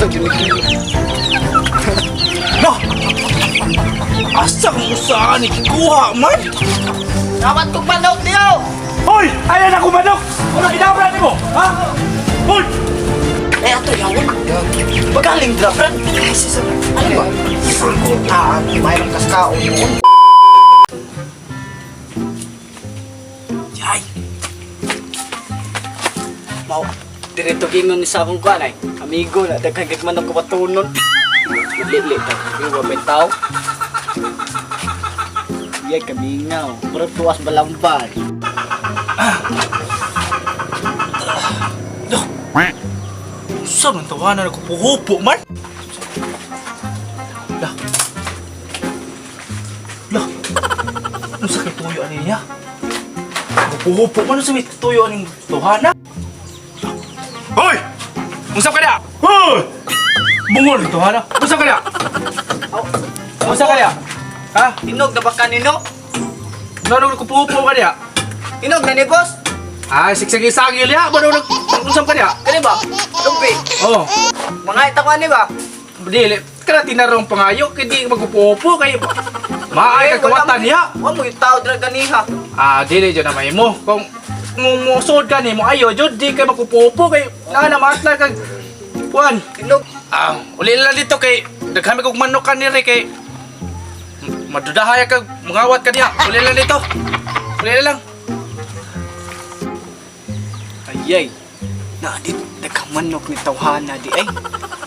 Sa gini. Nah! Asa kung saan ikikuha man? Dapat kong manok niyo! Hoy! Ayan ako manok! Ano ginabran mo? Ha? Hoy! Eh, ato yawon. Magaling dra, Brad. Ano ba? Kutaan, mayroong kaskaon yun. Yay! Mau, dirito gingon ni sa akong kuhan ay. Amigo na, dagkagig manok ko patunon. Lili, iwa may tao. Yay, kamingaw. Pero tuwas balamban. Saan ang tawanan ako puhupo man? Lah. Lah. Ano sa kituyo niya? Puhupo man sa kituyo ning tuhana? Hoy! Musap ka niya! Hoy! Bungol ito, hana? Musap ka niya! Musap ka niya? Ha? Inog na ba kanino? Nanon ko puhupo ka niya? Inog na ni boss? Ay, siksagi-sagi niya! Nanon musap ka niya? Kani ba? Lumpi. Oo. Mga itakwan ni ba? Dili, kana tinarong pangayo, hindi magpupupo kayo. Maay ka kawatan niya. Wa mo yung tao dra ganiha. Ah, dili dyan naman mo. Kung musod ka ni mo, ayo, dyan, di kayo magpupupo kayo. Matla kag... Juan, Inog. uli lang dito kay... Naghami kong manok ka nire kay... Madudahaya kag mungawat ka niya. Uli lang dito. Uli lang. Ayay. Na di nagkamanok ni tawhana di ay.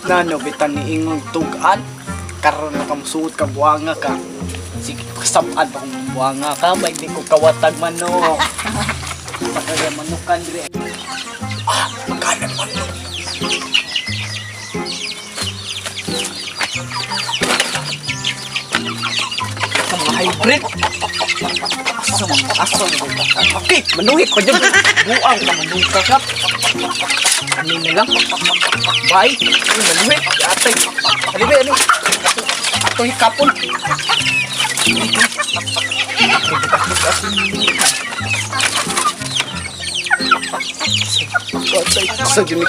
Nano bitan ni ingong tugan. Karon na kamusuot ka buwanga ka. Sige, kasabad pa kung buwanga ka. Ba hindi ko kawatag manok. Pagkaya manok ka dire. Magkanan manok. Sa mga hybrid. Asa mo. Okay, manuhit pa dyan. Buang ka manuhit ka kap. Ano na lang? Bye. Ano manuhit? Atay. Halibay, ano? Ato hikapon. Sa gini.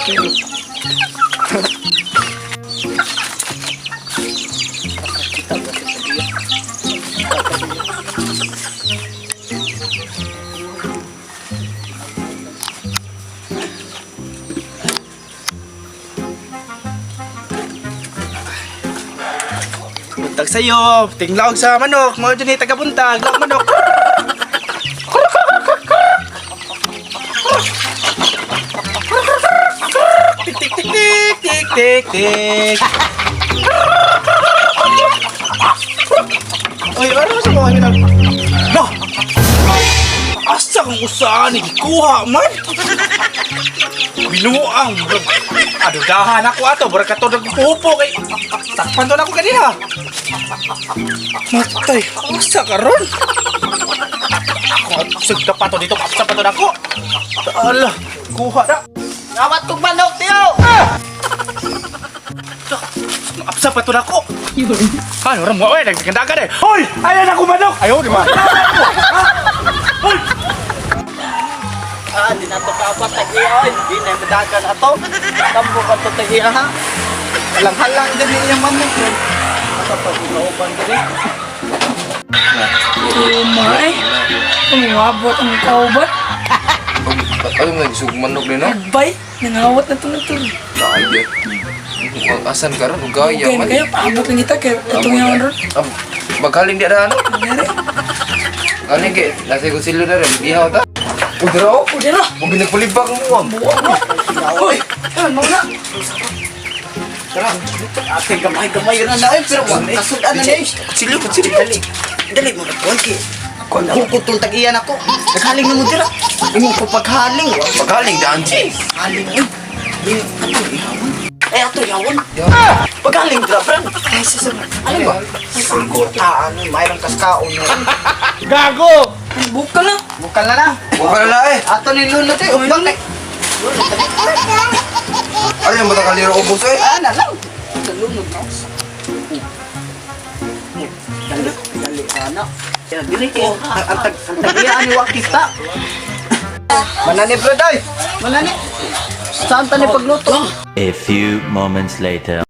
Buntag sa'yo. Tinglawag sa manok. Mga dyan tagabuntag. Lawag manok. Tik tik tik tik tik tik tik. Uy, ano sa mga hinag? Nah! Asa kung saan ikikuha man? Binuang. Adudahan ako ato. Barang ka to nagpupo kay... Sakpan to na ako kanina. Matay. Asa ka ron? Ako, sagda pa to dito. Kapsa pa to na ako. Ala, kuha na. Ngawat kong manok tiyo! Kapsa pa to na ako. Ano, ram mo, nagkandagan eh. Hoy! Ayan ako manok! Ayaw, di ba? Hoy! Di na ito kapat tagiyan. Di na madagan na ito. Tambo ka ito tagiyan ha. Halang-halang din niya manok yun. Kapag inauban din. Umay, umabot ang kaubat. Ano nagsugmanok din, no? Bay, nangawat na ito na ito. Kaya. Asan ka ron? Gaya man. Kaya paabot lang kita kaya itong yawan ron. Magaling di na ano? Nangyari? Galing kaya. Nasa ko silo na rin. Ihaw ta. Udra o. Udah na. Huwag pinagpalibag mo. Buwan mo. Hoy! Ano na? Tara, ate gamay-gamay na na pero kasudan na niya. Silo. Dali. Dali mo na kuwanki. Kung kutong tag-iyan ako, naghaling na mo dira. Imong ko paghaling. Magaling daan, G. Haling yun. Ato yawon. Paghaling dira, Brad. Ay, sisa. Ano ba? Kutaan, mayroong kaskaon yun. Gago! Buka na. Bukal na na. Huwag ka na eh. Ato ni Lulot eh. Umbang na. Ano yung mata kaliro ubos eh? Na lang. Nalunod na. Dali, anak. Dili ko. Ang tagiyaan ni Wakita. Manani, Brad, ay. Manani. Saan tani pagluto? A few moments later.